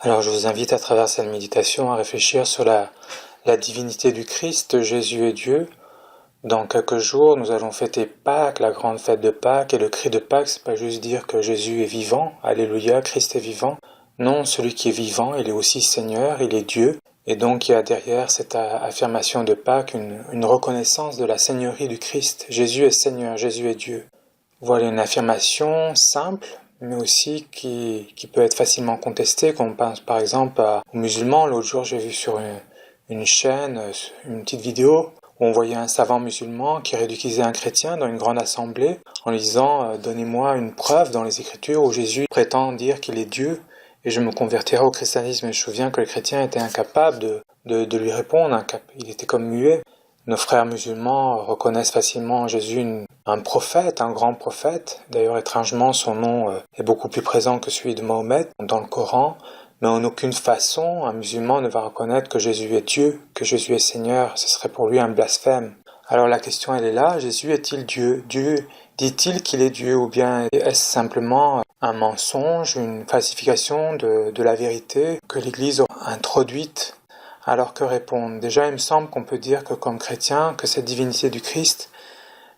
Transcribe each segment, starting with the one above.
Alors je vous invite à travers cette méditation à réfléchir sur la divinité du Christ. Jésus est Dieu. Dans quelques jours, nous allons fêter Pâques, la grande fête de Pâques. Et le cri de Pâques, c'est pas juste dire que Jésus est vivant, Alléluia, Christ est vivant. Non, celui qui est vivant, il est aussi Seigneur, il est Dieu. Et donc il y a derrière cette affirmation de Pâques une reconnaissance de la seigneurie du Christ. Jésus est Seigneur, Jésus est Dieu. Voilà une affirmation simple, mais aussi qui peut être facilement contestée, comme on pense par exemple aux musulmans. L'autre jour, j'ai vu sur une chaîne, une petite vidéo, où on voyait un savant musulman qui ridiculisait un chrétien dans une grande assemblée, en lui disant « Donnez-moi une preuve dans les Écritures où Jésus prétend dire qu'il est Dieu, et je me convertirai au christianisme. » Et je me souviens que le chrétien était incapable de lui répondre, il était comme muet. Nos frères musulmans reconnaissent facilement Jésus un prophète, un grand prophète. D'ailleurs, étrangement, son nom est beaucoup plus présent que celui de Mahomet dans le Coran. Mais en aucune façon, un musulman ne va reconnaître que Jésus est Dieu, que Jésus est Seigneur. Ce serait pour lui un blasphème. Alors la question, elle est là. Jésus est-il Dieu? Dieu dit-il qu'il est Dieu? Ou bien est-ce simplement un mensonge, une falsification de la vérité que l'Église a introduite? Alors que répondre? Déjà, il me semble qu'on peut dire que comme chrétien, que cette divinité du Christ,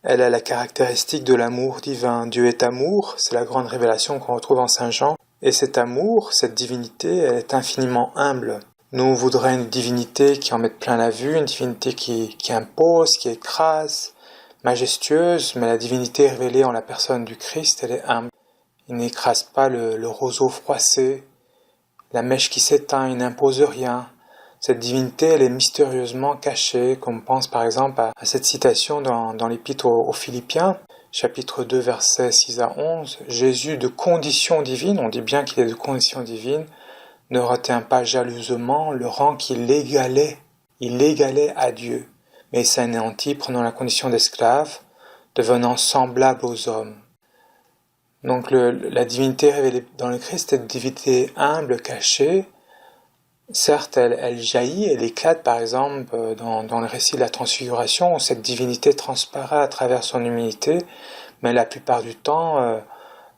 elle a la caractéristique de l'amour divin. Dieu est amour, c'est la grande révélation qu'on retrouve en Saint Jean. Et cet amour, cette divinité, elle est infiniment humble. Nous, on voudrait une divinité qui en mette plein la vue, une divinité qui impose, qui écrase, majestueuse, mais la divinité révélée en la personne du Christ, elle est humble. Il n'écrase pas le roseau froissé, la mèche qui s'éteint, il n'impose rien. Cette divinité, elle est mystérieusement cachée, comme on pense par exemple à cette citation dans l'Épître aux Philippiens, chapitre 2, versets 6 à 11. Jésus, de condition divine, on dit bien qu'il est de condition divine, ne retient pas jalousement le rang qu'il égalait. Il égalait à Dieu, mais il s'anéantit, prenant la condition d'esclave, devenant semblable aux hommes. Donc la divinité révélée dans le Christ est une divinité humble, cachée. Certes, elle jaillit, elle éclate par exemple dans le récit de la transfiguration, où cette divinité transparaît à travers son humilité, mais la plupart du temps,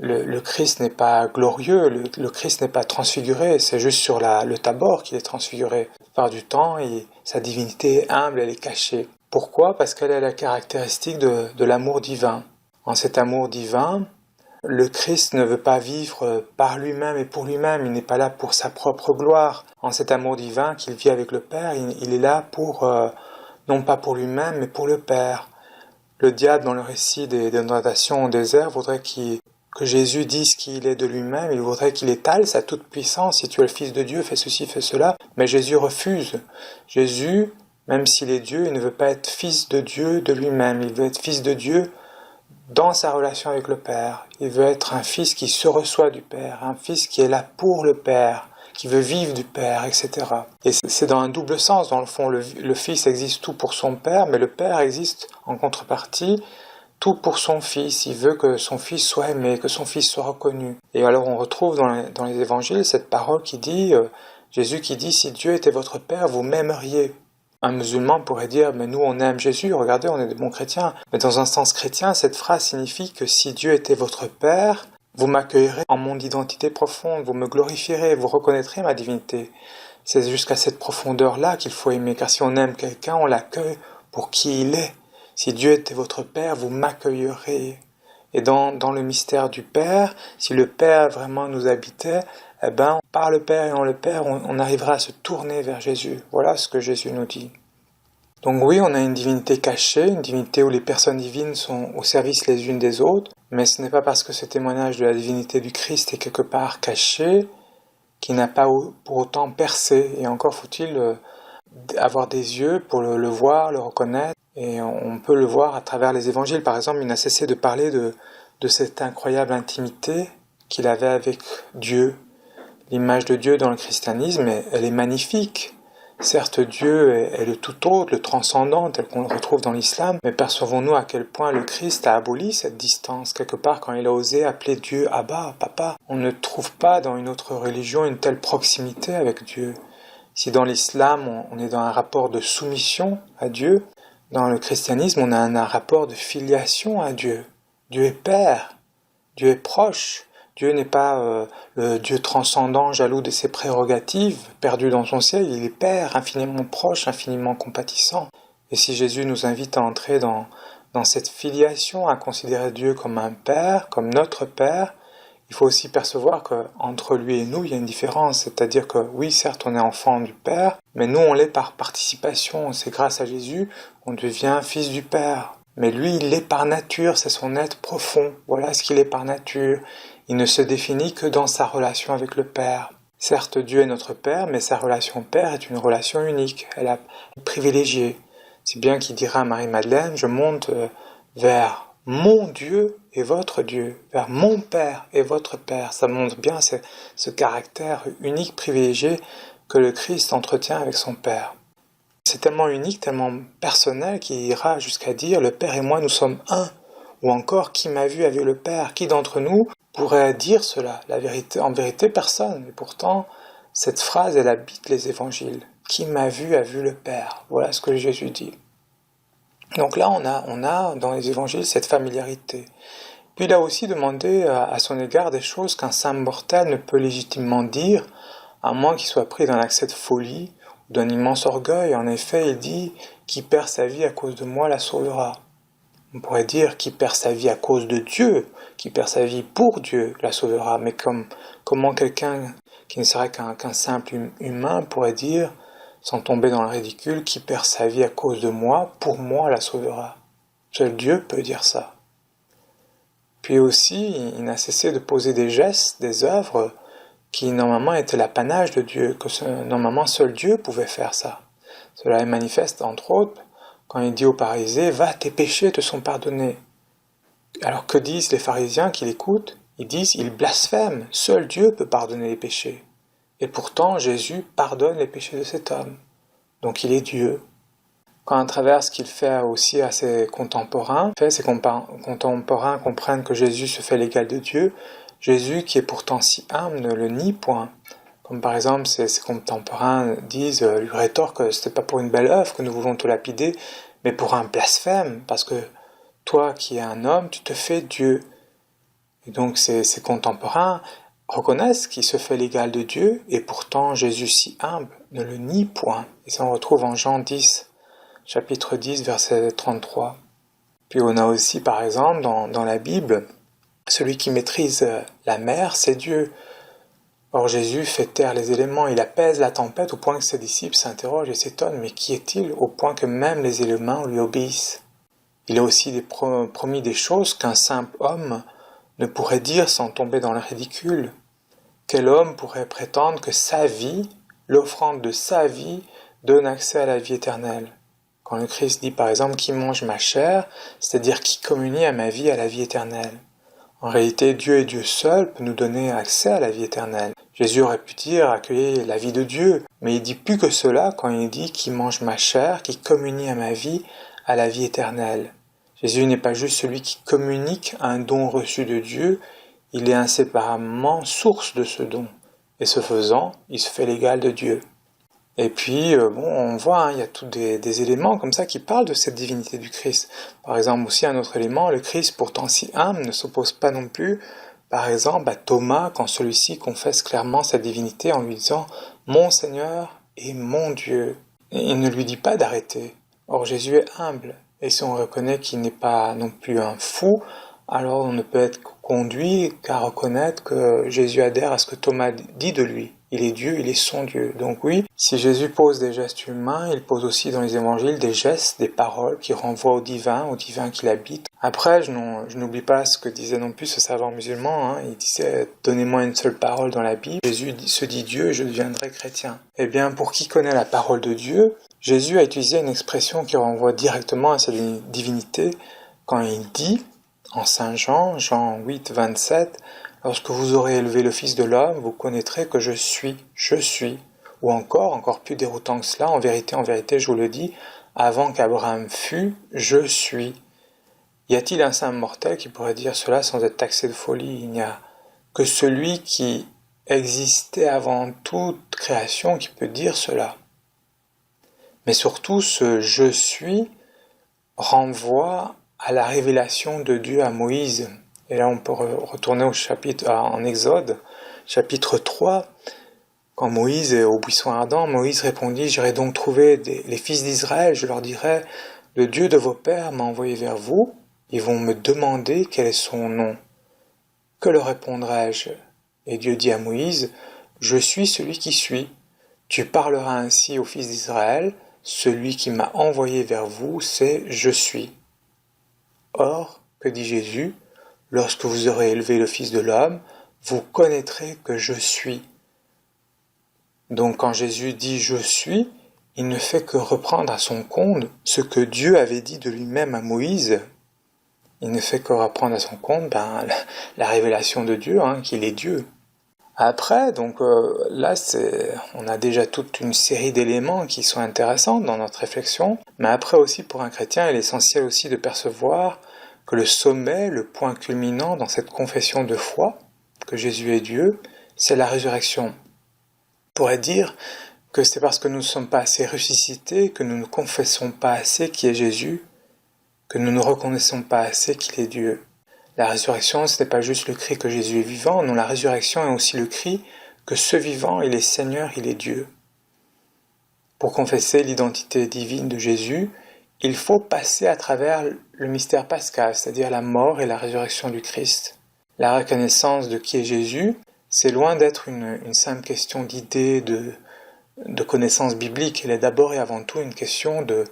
le Christ n'est pas glorieux, le Christ n'est pas transfiguré, c'est juste sur le Tabor qu'il est transfiguré. La plupart du temps, sa divinité est humble, elle est cachée. Pourquoi? Parce qu'elle a la caractéristique de l'amour divin. En cet amour divin, le Christ ne veut pas vivre par lui-même et pour lui-même, il n'est pas là pour sa propre gloire. En cet amour divin qu'il vit avec le Père, il est là non pas pour lui-même, mais pour le Père. Le diable, dans le récit des tentations au désert, voudrait que Jésus dise qu'il est de lui-même, il voudrait qu'il étale sa toute-puissance. Si tu es le Fils de Dieu, fais ceci, fais cela. Mais Jésus refuse. Jésus, même s'il est Dieu, il ne veut pas être Fils de Dieu de lui-même, il veut être Fils de Dieu dans sa relation avec le Père. Il veut être un fils qui se reçoit du Père, un fils qui est là pour le Père, qui veut vivre du Père, etc. Et c'est dans un double sens, dans le fond, le Fils existe tout pour son Père, mais le Père existe en contrepartie tout pour son Fils. Il veut que son Fils soit aimé, que son Fils soit reconnu. Et alors on retrouve dans les évangiles cette parole qui dit, Jésus qui dit « Si Dieu était votre Père, vous m'aimeriez ». Un musulman pourrait dire « Mais nous, on aime Jésus, regardez, on est des bons chrétiens ». Mais dans un sens chrétien, cette phrase signifie que si Dieu était votre Père, vous m'accueillerez en mon identité profonde, vous me glorifierez, vous reconnaîtrez ma divinité. C'est jusqu'à cette profondeur-là qu'il faut aimer, car si on aime quelqu'un, on l'accueille pour qui il est. Si Dieu était votre Père, vous m'accueillerez. Et dans le mystère du Père, si le Père vraiment nous habitait, eh ben, par le Père et en le Père, on arrivera à se tourner vers Jésus. Voilà ce que Jésus nous dit. Donc oui, on a une divinité cachée, une divinité où les personnes divines sont au service les unes des autres, mais ce n'est pas parce que ce témoignage de la divinité du Christ est quelque part caché qu'il n'a pas pour autant percé. Et encore faut-il avoir des yeux pour le voir, le reconnaître. Et on peut le voir à travers les évangiles. Par exemple, il n'a cessé de parler de cette incroyable intimité qu'il avait avec Dieu. L'image de Dieu dans le christianisme, elle est magnifique. Certes, Dieu est le tout autre, le transcendant, tel qu'on le retrouve dans l'islam, mais percevons-nous à quel point le Christ a aboli cette distance, quelque part quand il a osé appeler Dieu Abba, Papa. On ne trouve pas dans une autre religion une telle proximité avec Dieu. Si dans l'islam, on est dans un rapport de soumission à Dieu, dans le christianisme, on a un rapport de filiation à Dieu. Dieu est Père, Dieu est proche, Dieu n'est pas le Dieu transcendant, jaloux de ses prérogatives, perdu dans son ciel, il est Père, infiniment proche, infiniment compatissant. Et si Jésus nous invite à entrer dans cette filiation, à considérer Dieu comme un Père, comme notre Père, il faut aussi percevoir qu'entre lui et nous, il y a une différence. C'est-à-dire que oui, certes, on est enfant du Père, mais nous, on l'est par participation. C'est grâce à Jésus qu'on devient fils du Père. Mais lui, il l'est par nature, c'est son être profond. Voilà ce qu'il est par nature. Il ne se définit que dans sa relation avec le Père. Certes, Dieu est notre Père, mais sa relation Père est une relation unique. Elle est privilégiée. C'est bien qu'il dira à Marie-Madeleine, je monte vers mon Dieu et votre Dieu, vers mon Père et votre Père. Ça montre bien ce caractère unique, privilégié que le Christ entretient avec son Père. C'est tellement unique, tellement personnel qu'il ira jusqu'à dire « Le Père et moi, nous sommes un ». Ou encore « Qui m'a vu a vu le Père ». Qui d'entre nous pourrait dire cela? La vérité, en vérité, personne. Et pourtant, cette phrase, elle habite les évangiles. « Qui m'a vu a vu le Père ». Voilà ce que Jésus dit. Donc là, on a dans les évangiles cette familiarité. Puis il a aussi demandé à son égard des choses qu'un simple mortel ne peut légitimement dire, à moins qu'il soit pris d'un accès de folie ou d'un immense orgueil. En effet, il dit « Qui perd sa vie à cause de moi la sauvera ». On pourrait dire « Qui perd sa vie à cause de Dieu, qui perd sa vie pour Dieu la sauvera ». Mais comment quelqu'un qui ne serait qu'un simple humain pourrait dire sans tomber dans le ridicule, qui perd sa vie à cause de moi, pour moi la sauvera. Seul Dieu peut dire ça. Puis aussi, il n'a cessé de poser des gestes, des œuvres, qui normalement étaient l'apanage de Dieu, que normalement seul Dieu pouvait faire ça. Cela est manifeste, entre autres, quand il dit aux pharisiens, « Va, tes péchés te sont pardonnés ». Alors que disent les pharisiens qui l'écoutent? Ils disent, ils blasphèment, seul Dieu peut pardonner les péchés. Et pourtant, Jésus pardonne les péchés de cet homme. Donc il est Dieu. Quand à travers ce qu'il fait aussi à ses contemporains, ses contemporains comprennent que Jésus se fait l'égal de Dieu, Jésus, qui est pourtant si humble, ne le nie point. Comme par exemple, ses contemporains lui rétorquent que ce n'est pas pour une belle œuvre que nous voulons te lapider, mais pour un blasphème, parce que toi qui es un homme, tu te fais Dieu. Et donc ses contemporains reconnaissent qu'il se fait l'égal de Dieu, et pourtant Jésus si humble ne le nie point. Et ça on retrouve en Jean 10, chapitre 10, verset 33. Puis on a aussi par exemple dans la Bible, celui qui maîtrise la mer, c'est Dieu. Or Jésus fait taire les éléments, il apaise la tempête au point que ses disciples s'interrogent et s'étonnent, mais qui est-il au point que même les éléments lui obéissent? Il a aussi promis des choses qu'un simple homme ne pourrait dire sans tomber dans le ridicule. Quel homme pourrait prétendre que sa vie, l'offrande de sa vie, donne accès à la vie éternelle? Quand le Christ dit par exemple « qui mange ma chair », c'est-à-dire qui communie à ma vie à la vie éternelle. En réalité, Dieu et Dieu seul peut nous donner accès à la vie éternelle. Jésus aurait pu dire « accueillez la vie de Dieu », mais il dit plus que cela quand il dit « qui mange ma chair, qui communie à ma vie à la vie éternelle ». Jésus n'est pas juste celui qui communique un don reçu de Dieu, il est inséparablement source de ce don. Et ce faisant, il se fait l'égal de Dieu. Et puis, on voit, il y a tous des éléments comme ça qui parlent de cette divinité du Christ. Par exemple, aussi un autre élément, le Christ, pourtant si humble, ne s'oppose pas non plus, par exemple, à Thomas, quand celui-ci confesse clairement sa divinité en lui disant « Mon Seigneur et mon Dieu ». Et il ne lui dit pas d'arrêter. Or, Jésus est humble. Et si on reconnaît qu'il n'est pas non plus un fou, alors on ne peut être conduit qu'à reconnaître que Jésus adhère à ce que Thomas dit de lui. Il est Dieu, il est son Dieu. Donc oui, si Jésus pose des gestes humains, il pose aussi dans les évangiles des gestes, des paroles qui renvoient au divin qui l'habite. Après, je n'oublie pas ce que disait non plus ce savant musulman. Il disait « Donnez-moi une seule parole dans la Bible, Jésus se dit Dieu et je deviendrai chrétien ». Eh bien, pour qui connaît la parole de Dieu, Jésus a utilisé une expression qui renvoie directement à sa divinité quand il dit, en Saint Jean, Jean 8, 27, « Lorsque vous aurez élevé le Fils de l'homme, vous connaîtrez que je suis. » Ou encore plus déroutant que cela, en vérité, je vous le dis, avant qu'Abraham fût, je suis. Y a-t-il un saint mortel qui pourrait dire cela sans être taxé de folie? Il n'y a que celui qui existait avant toute création qui peut dire cela. Mais surtout, ce « je suis » renvoie à la révélation de Dieu à Moïse. Et là, on peut retourner au chapitre, en Exode, chapitre 3. Quand Moïse est au buisson ardent, Moïse répondit, « J'irai donc trouver les fils d'Israël, je leur dirai, le Dieu de vos pères m'a envoyé vers vous, ils vont me demander quel est son nom. Que leur répondrai-je » Et Dieu dit à Moïse, « Je suis celui qui suis. Tu parleras ainsi aux fils d'Israël, celui qui m'a envoyé vers vous, c'est je suis. » Or, que dit Jésus? Lorsque vous aurez élevé le Fils de l'homme, vous connaîtrez que je suis. Donc quand Jésus dit « je suis », il ne fait que reprendre à son compte ce que Dieu avait dit de lui-même à Moïse. Il ne fait que reprendre à son compte la révélation de Dieu, qu'il est Dieu. Après, donc là, on a déjà toute une série d'éléments qui sont intéressants dans notre réflexion, mais après aussi pour un chrétien, il est essentiel aussi de percevoir que le sommet, le point culminant dans cette confession de foi, que Jésus est Dieu, c'est la résurrection. On pourrait dire que c'est parce que nous ne sommes pas assez ressuscités, que nous ne confessons pas assez qui est Jésus, que nous ne reconnaissons pas assez qu'il est Dieu. La résurrection, ce n'est pas juste le cri que Jésus est vivant, non, la résurrection est aussi le cri que ce vivant, il est Seigneur, il est Dieu. Pour confesser l'identité divine de Jésus, il faut passer à travers le mystère pascal, c'est-à-dire la mort et la résurrection du Christ. La reconnaissance de qui est Jésus, c'est loin d'être une simple question d'idée, de connaissance biblique. Elle est d'abord et avant tout une question de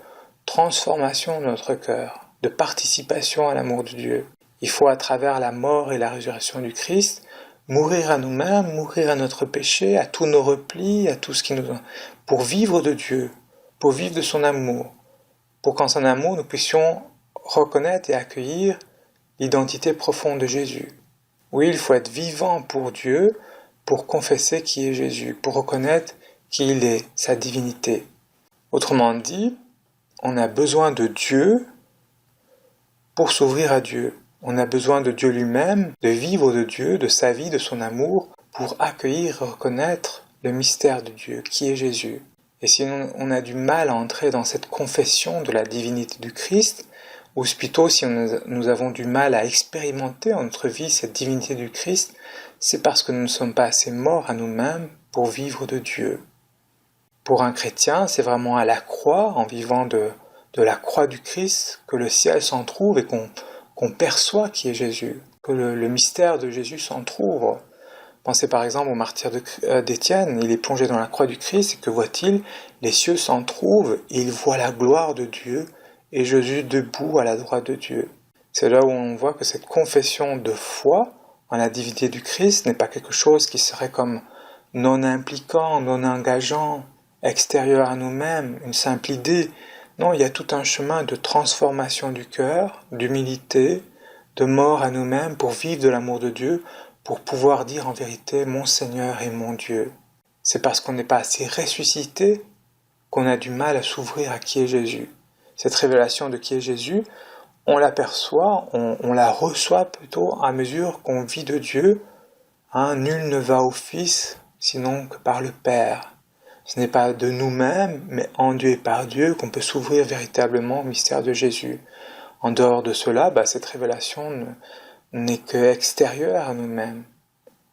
transformation de notre cœur, de participation à l'amour de Dieu. Il faut, à travers la mort et la résurrection du Christ, mourir à nous-mêmes, mourir à notre péché, à tous nos replis, à tout ce qui nous... pour vivre de Dieu, pour vivre de son amour, pour qu'en son amour, nous puissions reconnaître et accueillir l'identité profonde de Jésus. Oui, il faut être vivant pour Dieu, pour confesser qui est Jésus, pour reconnaître qui il est, sa divinité. Autrement dit, on a besoin de Dieu pour s'ouvrir à Dieu. On a besoin de Dieu lui-même, de vivre de Dieu, de sa vie, de son amour, pour accueillir et reconnaître le mystère de Dieu, qui est Jésus. Et si on a du mal à entrer dans cette confession de la divinité du Christ, ou plutôt si nous avons du mal à expérimenter en notre vie cette divinité du Christ, c'est parce que nous ne sommes pas assez morts à nous-mêmes pour vivre de Dieu. Pour un chrétien, c'est vraiment à la croix, en vivant de la croix du Christ, que le ciel s'en trouve et qu'on perçoit qui est Jésus, que le mystère de Jésus s'en trouve. Pensez par exemple au martyr d'Étienne, il est plongé dans la croix du Christ, et que voit-il? Les cieux s'en trouvent, et il voit la gloire de Dieu, et Jésus debout à la droite de Dieu. C'est là où on voit que cette confession de foi en la divinité du Christ n'est pas quelque chose qui serait comme non impliquant, non engageant, extérieur à nous-mêmes, une simple idée. Non, il y a tout un chemin de transformation du cœur, d'humilité, de mort à nous-mêmes pour vivre de l'amour de Dieu, pour pouvoir dire en vérité « Mon Seigneur et mon Dieu ». C'est parce qu'on n'est pas assez ressuscité qu'on a du mal à s'ouvrir à qui est Jésus. Cette révélation de qui est Jésus, on l'aperçoit, on la reçoit plutôt à mesure qu'on vit de Dieu. Nul ne va au Fils sinon que par le Père. Ce n'est pas de nous-mêmes, mais en Dieu et par Dieu qu'on peut s'ouvrir véritablement au mystère de Jésus. En dehors de cela, cette révélation n'est que extérieure à nous-mêmes.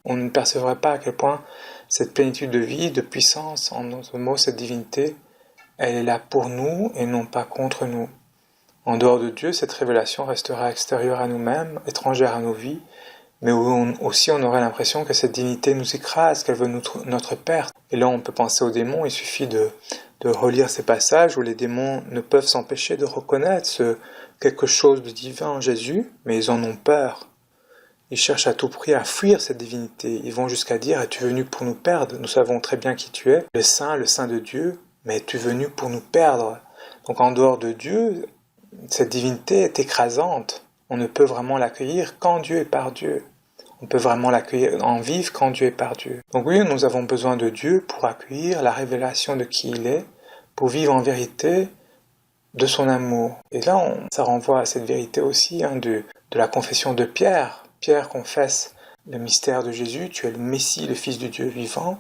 On ne percevrait pas à quel point cette plénitude de vie, de puissance, en d'autres mots, cette divinité, elle est là pour nous et non pas contre nous. En dehors de Dieu, cette révélation restera extérieure à nous-mêmes, étrangère à nos vies, mais aussi on aurait l'impression que cette divinité nous écrase, qu'elle veut notre perte. Et là, on peut penser aux démons, il suffit de relire ces passages où les démons ne peuvent s'empêcher de reconnaître quelque chose de divin en Jésus, mais ils en ont peur. Ils cherchent à tout prix à fuir cette divinité. Ils vont jusqu'à dire « Es-tu venu pour nous perdre? Nous savons très bien qui tu es, le Saint de Dieu, mais es-tu venu pour nous perdre ?» Donc en dehors de Dieu, cette divinité est écrasante. On ne peut vraiment l'accueillir qu'en Dieu et par Dieu. On peut vraiment l'accueillir, en vivre qu'en Dieu et par Dieu. Donc oui, nous avons besoin de Dieu pour accueillir la révélation de qui il est, pour vivre en vérité de son amour. Et là, ça renvoie à cette vérité aussi de la confession de Pierre. Pierre confesse le mystère de Jésus, tu es le Messie, le Fils du Dieu vivant.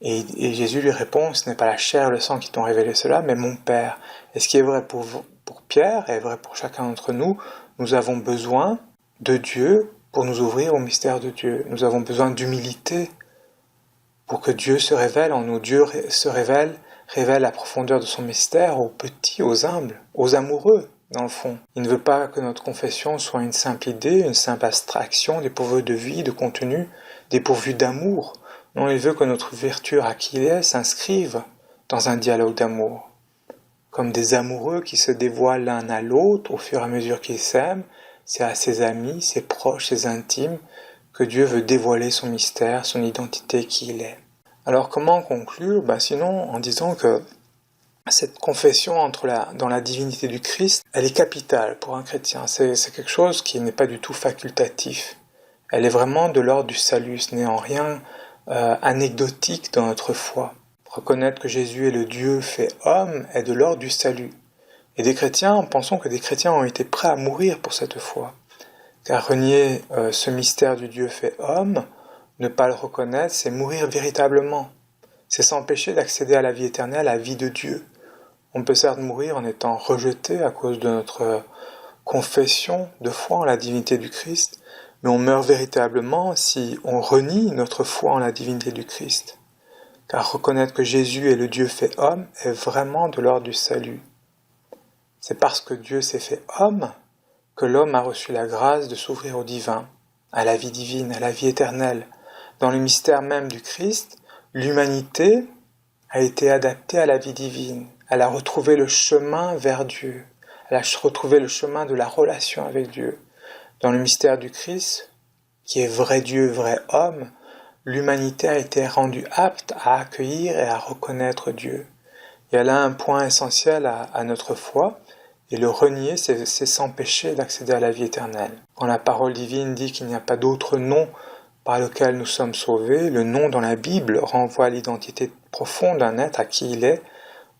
Et Jésus lui répond, ce n'est pas la chair et le sang qui t'ont révélé cela, mais mon Père. Et ce qui est vrai pour Pierre est vrai pour chacun d'entre nous. Nous avons besoin de Dieu pour nous ouvrir au mystère de Dieu. Nous avons besoin d'humilité pour que Dieu se révèle en nous. Dieu se révèle la profondeur de son mystère aux petits, aux humbles, aux amoureux, dans le fond. Il ne veut pas que notre confession soit une simple idée, une simple abstraction, dépourvue de vie, de contenu, dépourvue d'amour. Non, il veut que notre ouverture à qui il est s'inscrive dans un dialogue d'amour. Comme des amoureux qui se dévoilent l'un à l'autre au fur et à mesure qu'ils s'aiment, c'est à ses amis, ses proches, ses intimes, que Dieu veut dévoiler son mystère, son identité, qui il est. Alors comment conclure? Sinon en disant que cette confession dans la divinité du Christ, elle est capitale pour un chrétien. C'est quelque chose qui n'est pas du tout facultatif. Elle est vraiment de l'ordre du salut, ce n'est en rien anecdotique dans notre foi. Reconnaître que Jésus est le Dieu fait homme est de l'ordre du salut. Et des chrétiens, pensons que des chrétiens ont été prêts à mourir pour cette foi. Car renier ce mystère du Dieu fait homme, ne pas le reconnaître, c'est mourir véritablement. C'est s'empêcher d'accéder à la vie éternelle, à la vie de Dieu. On peut certes mourir en étant rejeté à cause de notre confession de foi en la divinité du Christ, mais on meurt véritablement si on renie notre foi en la divinité du Christ. Car reconnaître que Jésus est le Dieu fait homme est vraiment de l'ordre du salut. C'est parce que Dieu s'est fait homme que l'homme a reçu la grâce de s'ouvrir au divin, à la vie divine, à la vie éternelle. Dans le mystère même du Christ, l'humanité a été adaptée à la vie divine. Elle a retrouvé le chemin vers Dieu. Elle a retrouvé le chemin de la relation avec Dieu. Dans le mystère du Christ, qui est vrai Dieu, vrai homme, l'humanité a été rendue apte à accueillir et à reconnaître Dieu. Il y a là un point essentiel à notre foi, et le renier, c'est s'empêcher d'accéder à la vie éternelle. Quand la parole divine dit qu'il n'y a pas d'autre nom par lequel nous sommes sauvés, le nom dans la Bible renvoie à l'identité profonde d'un être à qui il est.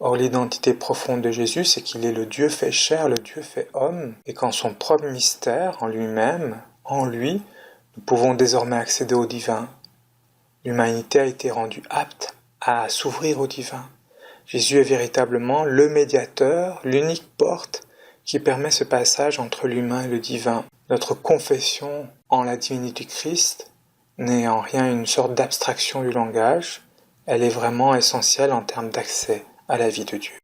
Or, l'identité profonde de Jésus, c'est qu'il est le Dieu fait chair, le Dieu fait homme, et qu'en son propre mystère, en lui-même, en lui, nous pouvons désormais accéder au divin. L'humanité a été rendue apte à s'ouvrir au divin. Jésus est véritablement le médiateur, l'unique porte qui permet ce passage entre l'humain et le divin. Notre confession en la divinité du Christ n'est en rien une sorte d'abstraction du langage, elle est vraiment essentielle en termes d'accès à la vie de Dieu.